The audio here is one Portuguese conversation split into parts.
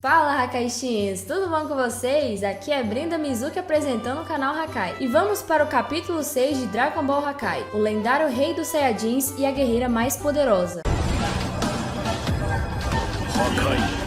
Fala, Hakaishinhos! Tudo bom com vocês? Aqui é Brenda Mizuki apresentando o canal Hakai. E vamos para o capítulo 6 de Dragon Ball Hakai, o lendário rei dos Saiyajins e a guerreira mais poderosa. Hakai.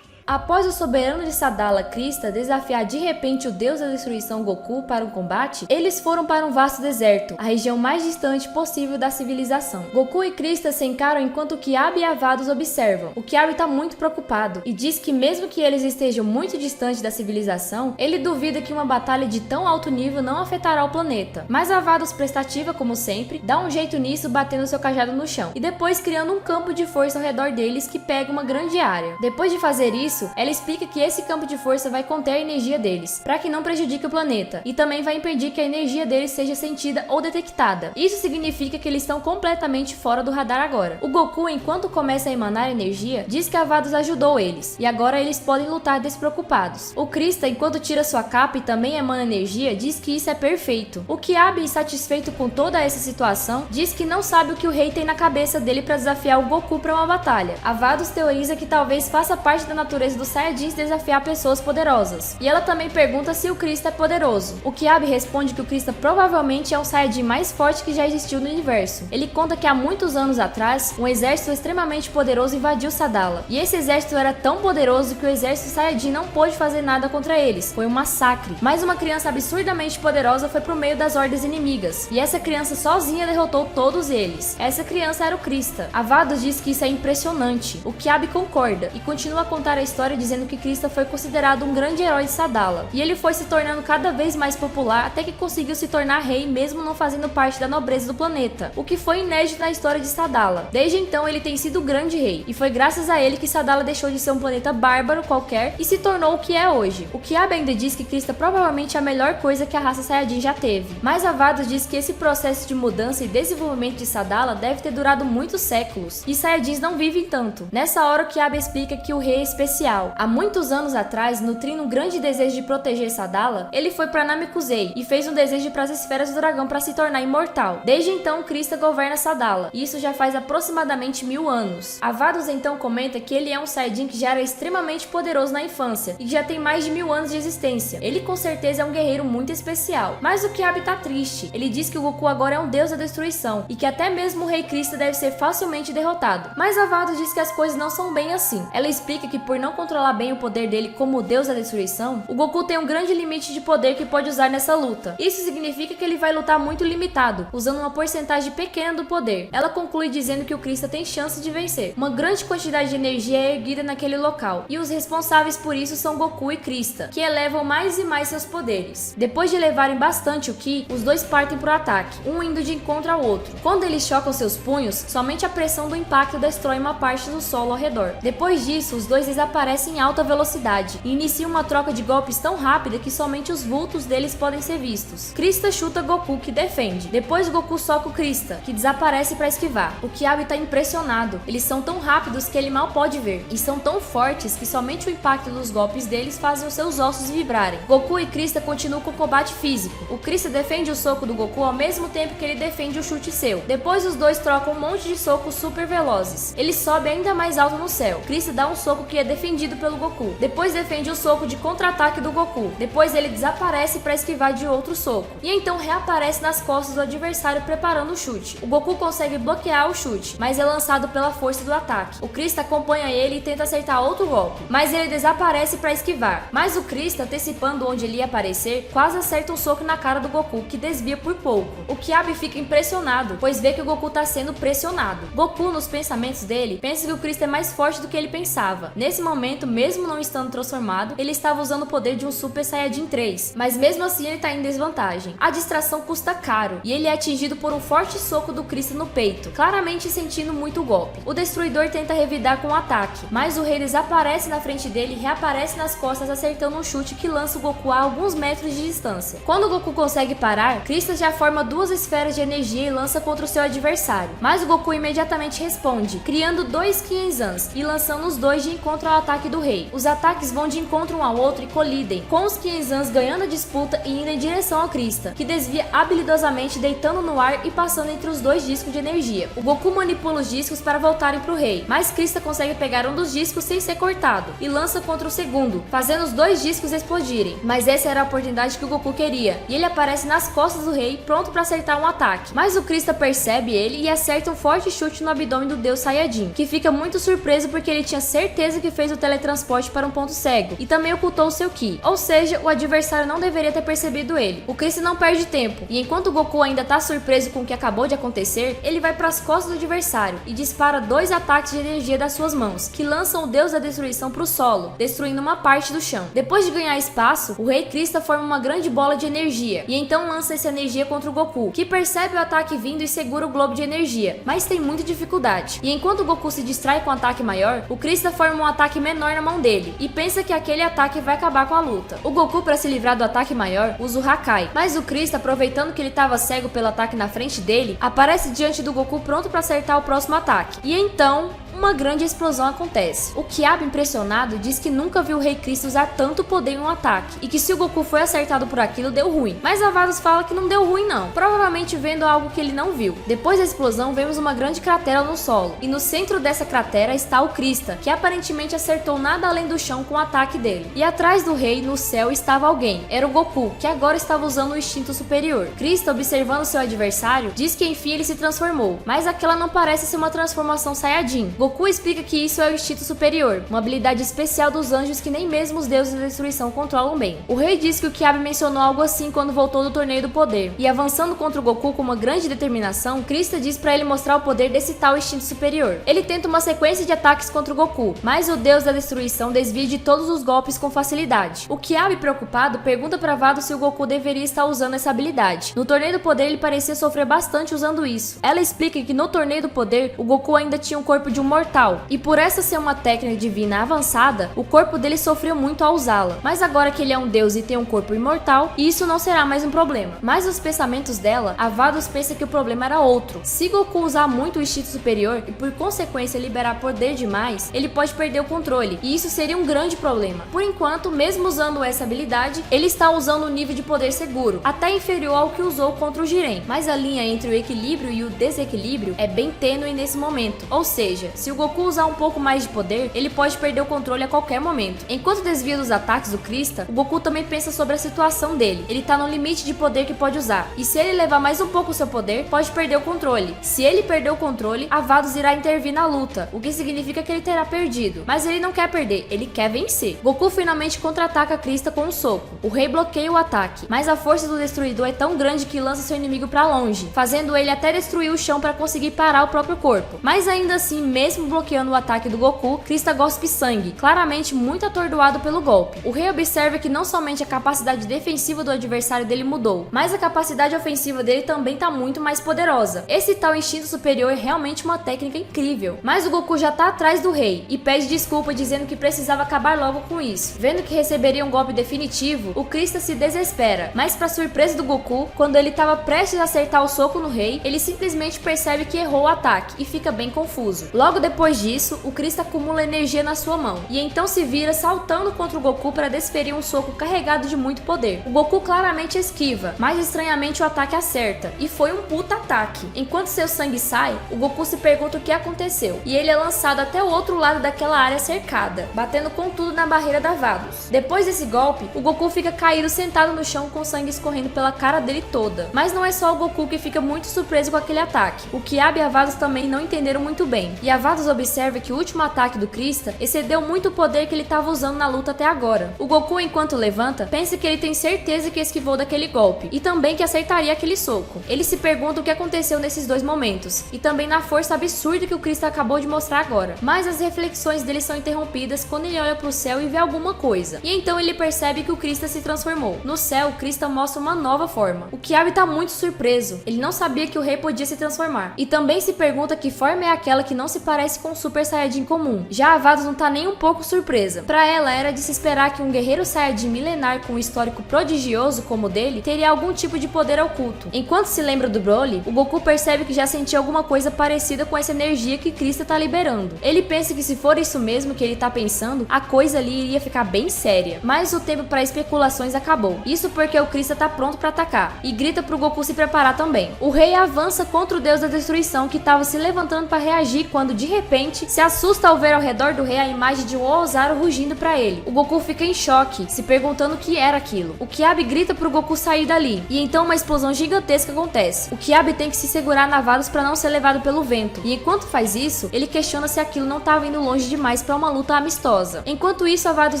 Após o soberano de Sadala, Krista, desafiar de repente o deus da destruição Goku para um combate, eles foram para um vasto deserto, a região mais distante possível da civilização. Goku e Krista se encaram enquanto Kiabi e Avados observam. O Kiabi está muito preocupado e diz que mesmo que eles estejam muito distantes da civilização, ele duvida que uma batalha de tão alto nível não afetará o planeta. Mas Avados, prestativa como sempre, dá um jeito nisso batendo seu cajado no chão e depois criando um campo de força ao redor deles que pega uma grande área. Depois de fazer isso, ela explica que esse campo de força vai conter a energia deles, para que não prejudique o planeta, e também vai impedir que a energia deles seja sentida ou detectada. Isso significa que eles estão completamente fora do radar agora. O Goku, enquanto começa a emanar energia, diz que Avados ajudou eles, e agora eles podem lutar despreocupados. O Krista, enquanto tira sua capa e também emana energia, diz que isso é perfeito. O Kiabi, insatisfeito com toda essa situação, diz que não sabe o que o rei tem na cabeça dele para desafiar o Goku para uma batalha. Avados teoriza que talvez faça parte da natureza dos Saiyajins desafiar pessoas poderosas. E ela também pergunta se o Krista é poderoso. O Kiabi responde que o Krista provavelmente é o Saiyajin mais forte que já existiu no universo. Ele conta que há muitos anos atrás, um exército extremamente poderoso invadiu Sadala. E esse exército era tão poderoso que o exército Saiyajin não pôde fazer nada contra eles. Foi um massacre. Mas uma criança absurdamente poderosa foi pro meio das hordas inimigas. E essa criança sozinha derrotou todos eles. Essa criança era o Krista. Avados diz que isso é impressionante. O Kiabi concorda e continua a contar a história dizendo que Krista foi considerado um grande herói de Sadala, e ele foi se tornando cada vez mais popular até que conseguiu se tornar rei mesmo não fazendo parte da nobreza do planeta, o que foi inédito na história de Sadala. Desde então ele tem sido o grande rei, e foi graças a ele que Sadala deixou de ser um planeta bárbaro qualquer e se tornou o que é hoje. O Kiabi ainda diz que Krista provavelmente é a melhor coisa que a raça Saiyajin já teve, mas Avados diz que esse processo de mudança e desenvolvimento de Sadala deve ter durado muitos séculos, e Saiyajins não vivem tanto. Nessa hora o Kiabi explica que o rei é especial. Há muitos anos atrás, nutrindo um grande desejo de proteger Sadala, ele foi para Namekusei e fez um desejo para as esferas do dragão para se tornar imortal. Desde então, Krista governa Sadala, e isso já faz aproximadamente 1000 anos. Avados então comenta que ele é um Saiyajin que já era extremamente poderoso na infância e que já tem mais de 1000 anos de existência. Ele com certeza é um guerreiro muito especial. Mas o Kiabi tá triste. Ele diz que o Goku agora é um deus da destruição e que até mesmo o rei Krista deve ser facilmente derrotado. Mas Avados diz que as coisas não são bem assim. Ela explica que por não controlar bem o poder dele como o deus da destruição, o Goku tem um grande limite de poder que pode usar nessa luta. Isso significa que ele vai lutar muito limitado, usando uma porcentagem pequena do poder. Ela conclui dizendo que o Krista tem chance de vencer. Uma grande quantidade de energia é erguida naquele local, e os responsáveis por isso são Goku e Krista, que elevam mais e mais seus poderes. Depois de elevarem bastante o Ki, os dois partem pro ataque, um indo de encontro ao outro. Quando eles chocam seus punhos, somente a pressão do impacto destrói uma parte do solo ao redor. Depois disso, os dois desaparecem em alta velocidade e inicia uma troca de golpes tão rápida que somente os vultos deles podem ser vistos. Krista chuta Goku, que defende. Depois Goku soca o Krista, que desaparece para esquivar. O Kiabi tá impressionado. Eles são tão rápidos que ele mal pode ver, e são tão fortes que somente o impacto dos golpes deles fazem os seus ossos vibrarem. Goku e Krista continuam com o combate físico. O Krista defende o soco do Goku ao mesmo tempo que ele defende o chute seu. Depois os dois trocam um monte de socos super velozes. Ele sobe ainda mais alto no céu. Krista dá um soco que é defendido pelo Goku. Depois defende o soco de contra-ataque do Goku. Depois ele desaparece para esquivar de outro soco. E então reaparece nas costas do adversário preparando o chute. O Goku consegue bloquear o chute, mas é lançado pela força do ataque. O Krista acompanha ele e tenta acertar outro golpe, mas ele desaparece para esquivar. Mas o Krista, antecipando onde ele ia aparecer, quase acerta um soco na cara do Goku, que desvia por pouco. O Kiabi fica impressionado, pois vê que o Goku tá sendo pressionado. Goku, nos pensamentos dele, pensa que o Krista é mais forte do que ele pensava. Nesse momento, mesmo não estando transformado, ele estava usando o poder de um Super Saiyajin 3, mas mesmo assim ele está em desvantagem. A distração custa caro, e ele é atingido por um forte soco do Krista no peito, claramente sentindo muito o golpe. O Destruidor tenta revidar com um ataque, mas o rei desaparece na frente dele e reaparece nas costas acertando um chute que lança o Goku a alguns metros de distância. Quando o Goku consegue parar, Krista já forma duas esferas de energia e lança contra o seu adversário, mas o Goku imediatamente responde, criando dois Kienzans e lançando os dois de encontro ao ataque ataque do rei. Os ataques vão de encontro um ao outro e colidem, com os Kyenzans ganhando a disputa e indo em direção a Krista, que desvia habilidosamente deitando no ar e passando entre os dois discos de energia. O Goku manipula os discos para voltarem pro rei, mas Krista consegue pegar um dos discos sem ser cortado e lança contra o segundo, fazendo os dois discos explodirem. Mas essa era a oportunidade que o Goku queria, e ele aparece nas costas do rei, pronto para acertar um ataque. Mas o Krista percebe ele e acerta um forte chute no abdômen do Deus Saiyajin, que fica muito surpreso porque ele tinha certeza que fez o teletransporte para um ponto cego e também ocultou o seu Ki, ou seja, o adversário não deveria ter percebido ele. O Krista não perde tempo, e enquanto o Goku ainda tá surpreso com o que acabou de acontecer, ele vai para as costas do adversário e dispara dois ataques de energia das suas mãos, que lançam o Deus da Destruição pro solo, destruindo uma parte do chão. Depois de ganhar espaço, o Rei Krista forma uma grande bola de energia, e então lança essa energia contra o Goku, que percebe o ataque vindo e segura o globo de energia, mas tem muita dificuldade. E enquanto o Goku se distrai com um ataque maior, o Krista forma um ataque menor na mão dele, e pensa que aquele ataque vai acabar com a luta. O Goku, para se livrar do ataque maior, usa o Hakai, mas o Krista, aproveitando que ele estava cego pelo ataque na frente dele, aparece diante do Goku pronto para acertar o próximo ataque. E então, uma grande explosão acontece. O Kiaba, impressionado, diz que nunca viu o Rei Krista usar tanto poder em um ataque, e que se o Goku foi acertado por aquilo, deu ruim. Mas a Vados fala que não deu ruim não, provavelmente vendo algo que ele não viu. Depois da explosão, vemos uma grande cratera no solo, e no centro dessa cratera está o Krista, que aparentemente acertou nada além do chão com o ataque dele. E atrás do rei, no céu, estava alguém. Era o Goku, que agora estava usando o instinto superior. Krista, observando seu adversário, diz que enfim ele se transformou, mas aquela não parece ser uma transformação Saiyajin. Goku explica que isso é o instinto superior, uma habilidade especial dos anjos que nem mesmo os deuses da destruição controlam bem. O rei diz que o Kiaba mencionou algo assim quando voltou do torneio do poder, e avançando contra o Goku com uma grande determinação, Krista diz pra ele mostrar o poder desse tal instinto superior. Ele tenta uma sequência de ataques contra o Goku, mas o deus da destruição desvia de todos os golpes com facilidade. O Kiaba, preocupado, pergunta pra Vado se o Goku deveria estar usando essa habilidade. No torneio do poder ele parecia sofrer bastante usando isso. Ela explica que no torneio do poder o Goku ainda tinha um corpo de um mortal, e por essa ser uma técnica divina avançada, o corpo dele sofreu muito ao usá-la. Mas agora que ele é um deus e tem um corpo imortal, isso não será mais um problema. Mas nos pensamentos dela, a Vados pensa que o problema era outro. Se Goku usar muito o instinto superior e por consequência liberar poder demais, ele pode perder o controle, e isso seria um grande problema. Por enquanto, mesmo usando essa habilidade, ele está usando um nível de poder seguro, até inferior ao que usou contra o Jiren. Mas a linha entre o equilíbrio e o desequilíbrio é bem tênue nesse momento, ou seja, se o Goku usar um pouco mais de poder, ele pode perder o controle a qualquer momento. Enquanto desvia dos ataques do Krista, o Goku também pensa sobre a situação dele. Ele tá no limite de poder que pode usar, e se ele levar mais um pouco o seu poder, pode perder o controle. Se ele perder o controle, a Vados irá intervir na luta, o que significa que ele terá perdido. Mas ele não quer perder, ele quer vencer. Goku finalmente contra-ataca Krista com um soco. O rei bloqueia o ataque, mas a força do destruidor é tão grande que lança seu inimigo pra longe, fazendo ele até destruir o chão para conseguir parar o próprio corpo. Mas ainda assim, mesmo bloqueando o ataque do Goku, Krista gospe sangue, claramente muito atordoado pelo golpe. O rei observa que não somente a capacidade defensiva do adversário dele mudou, mas a capacidade ofensiva dele também tá muito mais poderosa. Esse tal instinto superior é realmente uma técnica incrível. Mas o Goku já tá atrás do rei e pede desculpa dizendo que precisava acabar logo com isso. Vendo que receberia um golpe definitivo, o Krista se desespera, mas para surpresa do Goku, quando ele estava prestes a acertar o soco no rei, ele simplesmente percebe que errou o ataque e fica bem confuso. Logo depois disso, o Krista acumula energia na sua mão e então se vira saltando contra o Goku para desferir um soco carregado de muito poder. O Goku claramente esquiva, mas estranhamente o ataque acerta, e foi um puta ataque. Enquanto seu sangue sai, o Goku se pergunta o que aconteceu, e ele é lançado até o outro lado daquela área cercada, batendo com tudo na barreira da Vados. Depois desse golpe, o Goku fica caído sentado no chão com sangue escorrendo pela cara dele toda. Mas não é só o Goku que fica muito surpreso com aquele ataque. O Kiaba e a Vados também não entenderam muito bem, e a Vados observa que o último ataque do Krista excedeu muito o poder que ele estava usando na luta até agora. O Goku, enquanto levanta, pensa que ele tem certeza que esquivou daquele golpe, e também que acertaria aquele soco. Ele se pergunta o que aconteceu nesses dois momentos, e também na força absurda que o Krista acabou de mostrar agora. Mas as reflexões dele são interrompidas quando ele olha pro céu e vê alguma coisa, e então ele percebe que o Krista se transformou. No céu, o Krista mostra uma nova forma. O Kiaba tá muito surpreso, ele não sabia que o rei podia se transformar, e também se pergunta que forma é aquela que não se parece com o Super Saiyajin comum. Já a Vados não tá nem um pouco surpresa. Pra ela era de se esperar que um guerreiro Saiyajin milenar com um histórico prodigioso como o dele teria algum tipo de poder oculto. Enquanto se lembra do Broly, o Goku percebe que já sentiu alguma coisa parecida com essa energia que Krista tá liberando. Ele pensa que se for isso mesmo que ele tá pensando, a coisa ali iria ficar bem séria. Mas o tempo para especulações acabou. Isso porque o Krista tá pronto para atacar e grita pro Goku se preparar também. O rei avança contra o deus da destruição que tava se levantando para reagir quando de repente se assusta ao ver ao redor do rei a imagem de um Ozaru rugindo para ele. O Goku fica em choque, se perguntando o que era aquilo. O Kiabi grita pro Goku sair dali e então uma explosão gigantesca acontece. O Kiabi tem que se segurar na Vados para não ser levado pelo vento e enquanto faz isso, ele questiona se aquilo não tava indo longe demais para uma luta amistosa. Enquanto isso, a Vados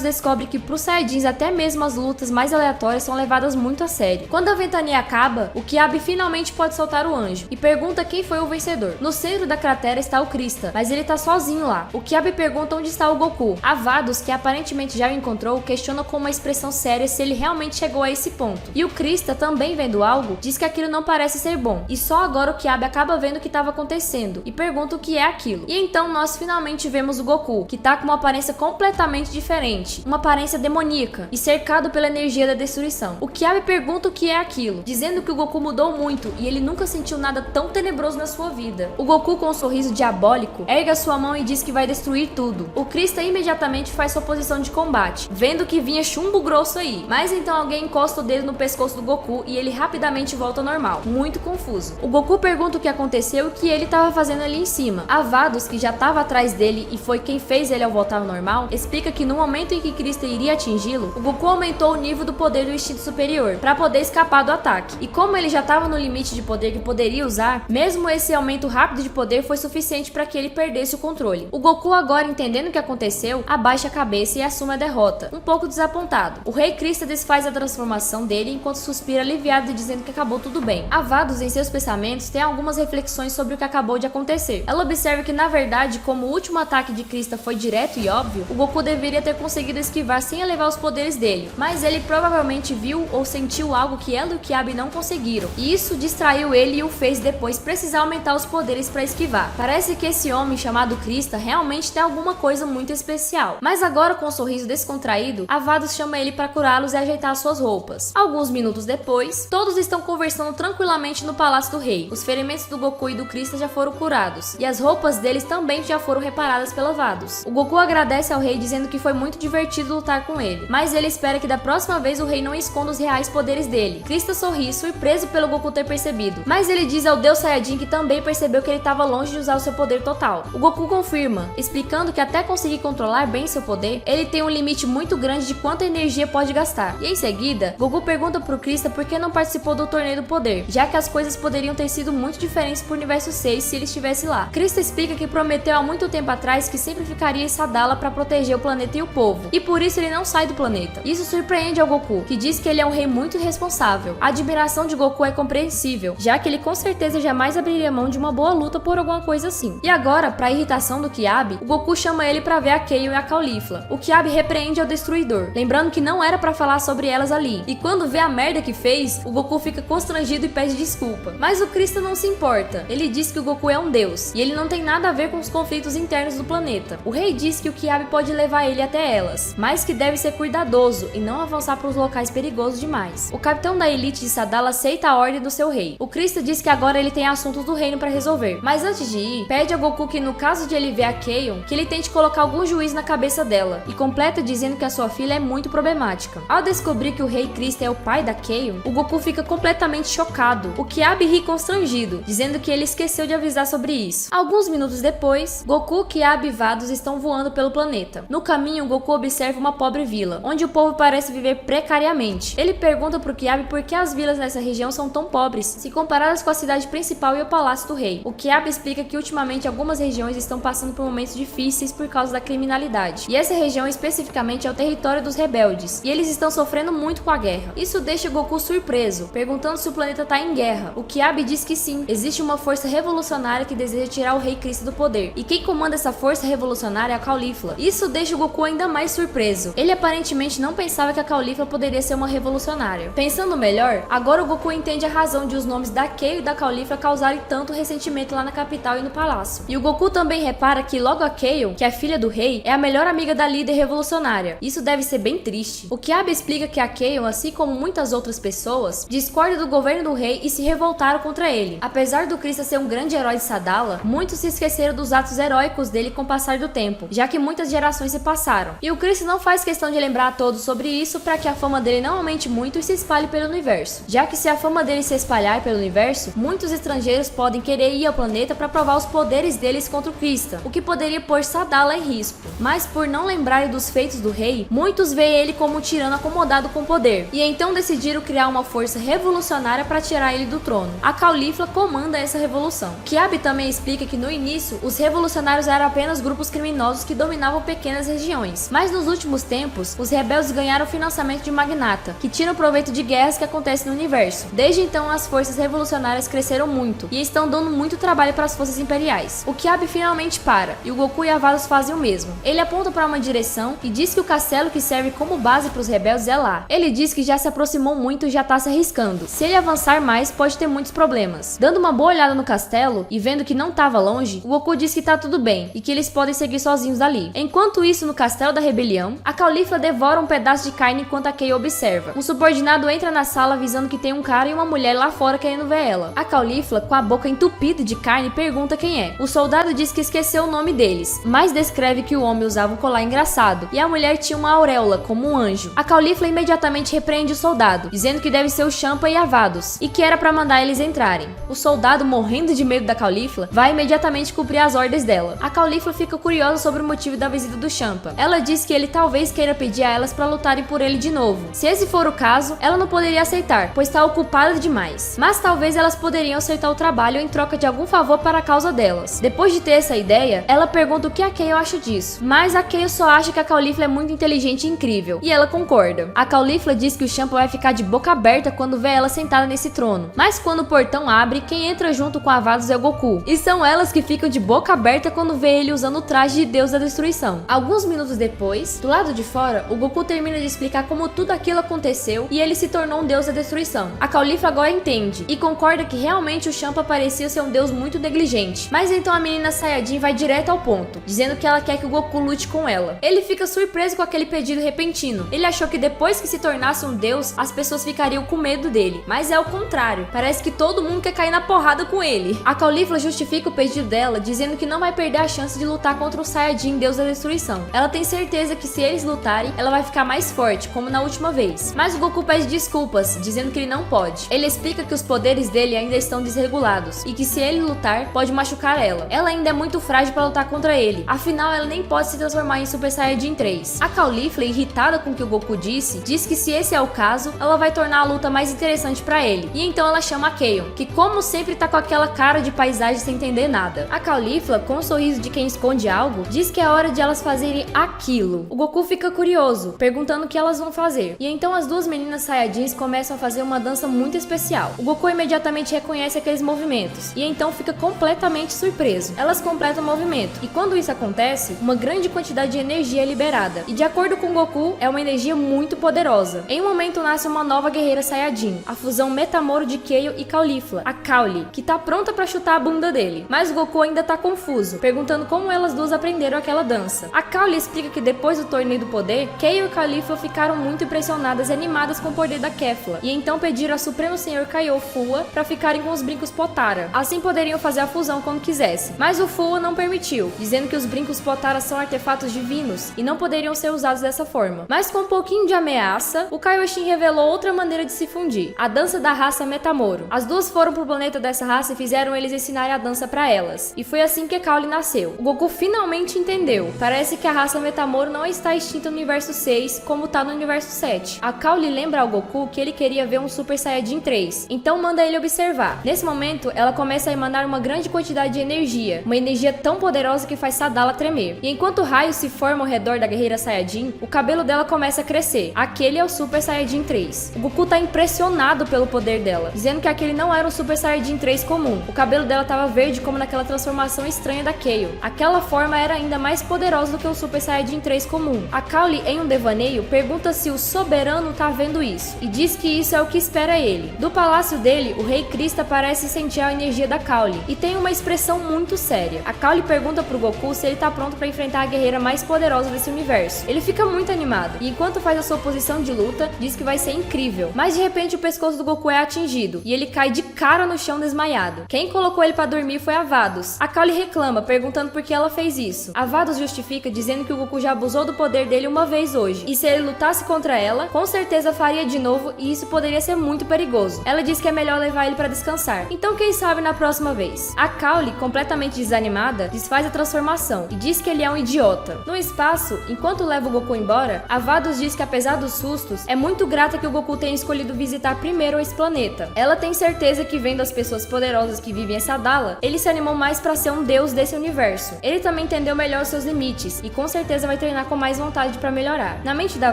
descobre que pros Saiyajins até mesmo as lutas mais aleatórias são levadas muito a sério. Quando a ventania acaba, o Kiabi finalmente pode soltar o anjo e pergunta quem foi o vencedor. No centro da cratera está o Krista, mas ele tá sozinho lá. O Kiabi pergunta onde está o Goku. A Vados, que aparentemente já o encontrou, questiona com uma expressão séria se ele realmente chegou a esse ponto. E o Krista, também vendo algo, diz que aquilo não parece ser bom. E só agora o Kiabi acaba vendo o que estava acontecendo e pergunta o que é aquilo. E então nós finalmente vemos o Goku, que tá com uma aparência completamente diferente, uma aparência demoníaca e cercado pela energia da destruição. O Kiabi pergunta o que é aquilo, dizendo que o Goku mudou muito e ele nunca sentiu nada tão tenebroso na sua vida. O Goku, com um sorriso diabólico, ergue a sua mão e diz que vai destruir tudo. O Krista imediatamente faz sua posição de combate, vendo que vinha chumbo grosso aí. Mas então alguém encosta o dedo no pescoço do Goku e ele rapidamente volta ao normal, muito confuso. O Goku pergunta o que aconteceu e o que ele estava fazendo ali em cima. A Vados, que já estava atrás dele e foi quem fez ele ao voltar ao normal, explica que no momento em que Krista iria atingi-lo, o Goku aumentou o nível do poder do instinto superior para poder escapar do ataque. E como ele já estava no limite de poder que poderia usar, mesmo esse aumento rápido de poder foi suficiente para que ele perdesse o controle. O Goku, agora entendendo o que aconteceu, abaixa a cabeça e assume a derrota, um pouco desapontado. O rei Krista desfaz a transformação dele enquanto suspira aliviado dizendo que acabou tudo bem. A Vados, em seus pensamentos, tem algumas reflexões sobre o que acabou de acontecer. Ela observa que, na verdade, como o último ataque de Krista foi direto e óbvio, o Goku deveria ter conseguido esquivar sem elevar os poderes dele, mas ele provavelmente viu ou sentiu algo que ela e o Kiabi não conseguiram, e isso distraiu ele e o fez depois precisar aumentar os poderes para esquivar. Parece que esse homem chamado Krista realmente tem alguma coisa muito especial. Mas agora, com um sorriso descontraído, a Vados chama ele para curá-los e ajeitar suas roupas. Alguns minutos depois, todos estão conversando tranquilamente no palácio do rei. Os ferimentos do Goku e do Krista já foram curados, e as roupas deles também já foram reparadas pela Vados. O Goku agradece ao rei dizendo que foi muito divertido lutar com ele, mas ele espera que da próxima vez o rei não esconda os reais poderes dele. Krista sorri, surpreso pelo Goku ter percebido, mas ele diz ao Deus Saiyajin que também percebeu que ele estava longe de usar o seu poder total. O Goku confirma, explicando que até conseguir controlar bem seu poder, ele tem um limite muito grande de quanta energia pode gastar. E em seguida, Goku pergunta pro Krista por que não participou do torneio do poder, já que as coisas poderiam ter sido muito diferentes pro universo 6 se ele estivesse lá. Krista explica que prometeu há muito tempo atrás que sempre ficaria em Sadala para proteger o planeta e o povo, e por isso ele não sai do planeta. Isso surpreende ao Goku, que diz que ele é um rei muito irresponsável. A admiração de Goku é compreensível, já que ele com certeza jamais abriria mão de uma boa luta por alguma coisa assim. E agora, para irritação do Kiabi, o Goku chama ele para ver a Kaio e a Caulifla. O Kiabi repreende ao Destruidor, lembrando que não era para falar sobre elas ali. E quando vê a merda que fez, o Goku fica constrangido e pede desculpa. Mas o Krista não se importa. Ele diz que o Goku é um deus, e ele não tem nada a ver com os conflitos internos do planeta. O rei diz que o Kiabi pode levar ele até elas, mas que deve ser cuidadoso e não avançar para os locais perigosos demais. O capitão da elite de Sadala aceita a ordem do seu rei. O Krista diz que agora ele tem assuntos do reino para resolver, mas antes de ir, pede a Goku que no caso de ele ver a Kaio, que ele tente colocar algum juízo na cabeça dela, e completa dizendo que a sua filha é muito problemática. Ao descobrir que o rei Krista é o pai da Kaio, o Goku fica completamente chocado. O Kiabi ri constrangido, dizendo que ele esqueceu de avisar sobre isso. Alguns minutos depois, Goku, Kiabi e Vados estão voando pelo planeta. No caminho, Goku observa uma pobre vila, onde o povo parece viver precariamente. Ele pergunta pro Kiabi por que as vilas nessa região são tão pobres, se comparadas com a cidade principal e o palácio do rei. O Kiabi explica que ultimamente algumas regiões estão passando por momentos difíceis por causa da criminalidade. E essa região especificamente é o território dos rebeldes, e eles estão sofrendo muito com a guerra. Isso deixa Goku surpreso, perguntando se o planeta tá em guerra. O Kiabi diz que sim, existe uma força revolucionária que deseja tirar o rei Krista do poder, e quem comanda essa força revolucionária é a Caulifla. Isso deixa o Goku ainda mais surpreso. Ele aparentemente não pensava que a Caulifla poderia ser uma revolucionária. Pensando melhor, agora o Goku entende a razão de os nomes da Kaio e da Caulifla causarem tanto ressentimento lá na capital e no palácio. E o Goku também repara que logo a Kaio, que é a filha do rei, é a melhor amiga da líder revolucionária. Isso deve ser bem triste. O Kiabi explica que a Kaio, assim como muitas outras pessoas, discorda do governo do rei e se revoltaram contra ele. Apesar do Krista ser um grande herói de Sadala, muitos se esqueceram dos atos heróicos dele com o passar do tempo, já que muitas gerações se passaram. E o Krista não faz questão de lembrar a todos sobre isso para que a fama dele não aumente muito e se espalhe pelo universo, já que se a fama dele se espalhar pelo universo, muitos estrangeiros podem querer ir ao planeta para provar os poderes deles contra o Krista, o que poderia pôr Sadala em risco. Mas por não lembrarem dos feitos do rei, muitos veem ele como um tirano acomodado com poder, e então decidiram criar uma força revolucionária para tirar ele do trono. A Caulifla comanda essa revolução. Kiabe também explica que no início, os revolucionários eram apenas grupos criminosos que dominavam pequenas regiões, mas nos últimos tempos, os rebeldes ganharam financiamento de magnata, que tiram proveito de guerras que acontecem no universo. Desde então, as forças revolucionárias cresceram muito, e estão dando muito trabalho para as forças imperiais. O Kiabe finalmente para, e o Goku e a Vados fazem o mesmo. Ele aponta para uma direção e diz que o castelo que serve como base para os rebeldes é lá. Ele diz que já se aproximou muito e já tá se arriscando. Se ele avançar mais, pode ter muitos problemas. Dando uma boa olhada no castelo e vendo que não tava longe, o Goku diz que tá tudo bem e que eles podem seguir sozinhos dali. Enquanto isso, no castelo da rebelião, a Caulifla devora um pedaço de carne enquanto a Kale observa. Um subordinado entra na sala avisando que tem um cara e uma mulher lá fora querendo ver ela. A Caulifla, com a boca entupida de carne, pergunta quem é. O soldado diz que esqueceu o nome deles, mas descreve que o homem usava um colar engraçado e a mulher tinha uma auréola como um anjo. A Caulifla imediatamente repreende o soldado, dizendo que deve ser o Champa e a Vados, e que era para mandar eles entrarem. O soldado, morrendo de medo da Caulifla, vai imediatamente cumprir as ordens dela. A Caulifla fica curiosa sobre o motivo da visita do Champa. Ela diz que ele talvez queira pedir a elas para lutarem por ele de novo. Se esse for o caso, ela não poderia aceitar, pois está ocupada demais. Mas talvez elas poderiam aceitar o trabalho em troca de algum favor para a causa delas. Depois de ter essa ideia, ela pergunta o que a Kale acha disso, mas a Kale só acha que a Caulifla é muito inteligente e incrível, e ela concorda. A Caulifla diz que o Champa vai ficar de boca aberta quando vê ela sentada nesse trono, mas quando o portão abre, quem entra junto com a Vados é o Goku, e são elas que ficam de boca aberta quando vê ele usando o traje de Deus da Destruição. Alguns minutos depois, do lado de fora, o Goku termina de explicar como tudo aquilo aconteceu e ele se tornou um Deus da Destruição. A Caulifla agora entende e concorda que realmente o Champa parecia ser um Deus muito negligente, mas então a menina Saiyajin vai direto ao ponto, dizendo que ela quer que o Goku lute com ela. Ele fica surpreso com aquele pedido repentino. Ele achou que depois que se tornasse um Deus, as pessoas ficariam com medo dele, mas é o contrário. Parece que todo mundo quer cair na porrada com ele. A Caulifla justifica o pedido dela, dizendo que não vai perder a chance de lutar contra o Saiyajin Deus da Destruição. Ela tem certeza que se eles lutarem, ela vai ficar mais forte, como na última vez. Mas o Goku pede desculpas, dizendo que ele não pode. Ele explica que os poderes dele ainda estão desregulados, e que se ele lutar, pode machucar ela. Ela ainda é muito frágil para lutar contra ele, afinal ela nem pode se transformar em Super Saiyajin 3. A Caulifla, irritada com o que o Goku disse, diz que se esse é o caso, ela vai tornar a luta mais interessante para ele, e então ela chama a Kale, que como sempre tá com aquela cara de paisagem sem entender nada. A Caulifla, com um sorriso de quem esconde algo, diz que é hora de elas fazerem aquilo. O Goku fica curioso, perguntando o que elas vão fazer, e então as duas meninas Saiyajins começam a fazer uma dança muito especial. O Goku imediatamente reconhece aqueles movimentos, e então fica completamente surpreso. Elas completam o movimento, e quando isso acontece, uma grande quantidade de energia é liberada, e de acordo com Goku, é uma energia muito poderosa. Em um momento nasce uma nova guerreira Saiyajin, a fusão Metamoro de Kale e Caulifla, a Cauli, que tá pronta pra chutar a bunda dele. Mas o Goku ainda tá confuso, perguntando como elas duas aprenderam aquela dança. A Cauli explica que depois do torneio do poder, Kale e Caulifla ficaram muito impressionadas e animadas com o poder da Kefla, e então pediram ao Supremo Senhor Kaiô Fua pra ficarem com os brincos Potara. Assim poderiam fazer a fusão quando quisessem. Mas o Fua não permitiu, dizendo que os brincos Potara são artefatos divinos e não poderiam ser usados dessa forma. Mas com um pouquinho de ameaça, o Kaioshin revelou outra maneira de se fundir, a dança da raça Metamoro. As duas foram pro planeta dessa raça e fizeram eles ensinarem a dança pra elas. E foi assim que a Cauli nasceu. O Goku finalmente entendeu. Parece que a raça Metamoro não está extinta no universo 6, como tá no universo 7. A Cauli lembra ao Goku que ele queria ver um Super Saiyajin 3, então manda ele observar. Nesse momento, ela começa a emanar uma grande quantidade de energia, uma energia tão poderosa que faz Sadala tremer. E enquanto raios se formam ao redor da guerreira Saiyajin, o cabelo dela começa a crescer. Aquele é o Super Saiyajin 3. O Goku tá impressionado pelo poder dela, dizendo que aquele não era um Super Saiyajin 3 comum. O cabelo dela tava verde como naquela transformação estranha da Kale. Aquela forma era ainda mais poderosa do que o Super Saiyajin 3 comum. A Cauli, em um devaneio, pergunta se o soberano tá vendo isso, e diz que isso é o que espera ele. Do palácio dele, o rei Krista parece sentir a energia da Cauli, e tem uma expressão muito séria. A Cauli pergunta pro Goku se ele tá pronto pra enfrentar a guerreira mais poderosa desse universo. Ele fica muito animado, e enquanto faz a sua posição de luta, diz que vai ser incrível. Mas de repente o pescoço do Goku é atingido, e ele cai de cara no chão desmaiado. Quem colocou ele pra dormir foi a Vados. A Cauli reclama, perguntando por que ela fez isso. A Vados justifica dizendo que o Goku já abusou do poder dele uma vez hoje, e se ele lutasse contra ela, com certeza faria de novo e isso poderia ser muito perigoso. Ela diz que é melhor levar ele pra descansar. Então quem sabe na próxima vez. A Caule, completamente desanimada, desfaz a transformação e diz que ele é um idiota. No espaço, enquanto leva o Goku embora, a Vados diz que apesar dos sustos, é muito grata que o Goku tenha escolhido visitar primeiro esse planeta. Ela tem certeza que vendo as pessoas poderosas que vivem em Sadala, ele se animou mais pra ser um deus desse universo. Ele também entendeu melhor os seus limites e com certeza vai treinar com mais vontade pra melhorar. Na mente da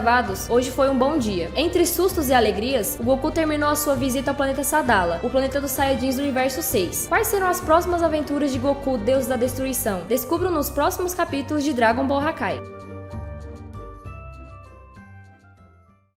Vados, hoje foi um bom dia. Entre sustos e alegrias, o Goku terminou a sua visita ao planeta Sadala, o planeta dos Saiyajins do universo 6. Quais serão as próximas aventuras de Goku, Deus da Destruição? Descubram nos próximos capítulos de Dragon Ball Hakai.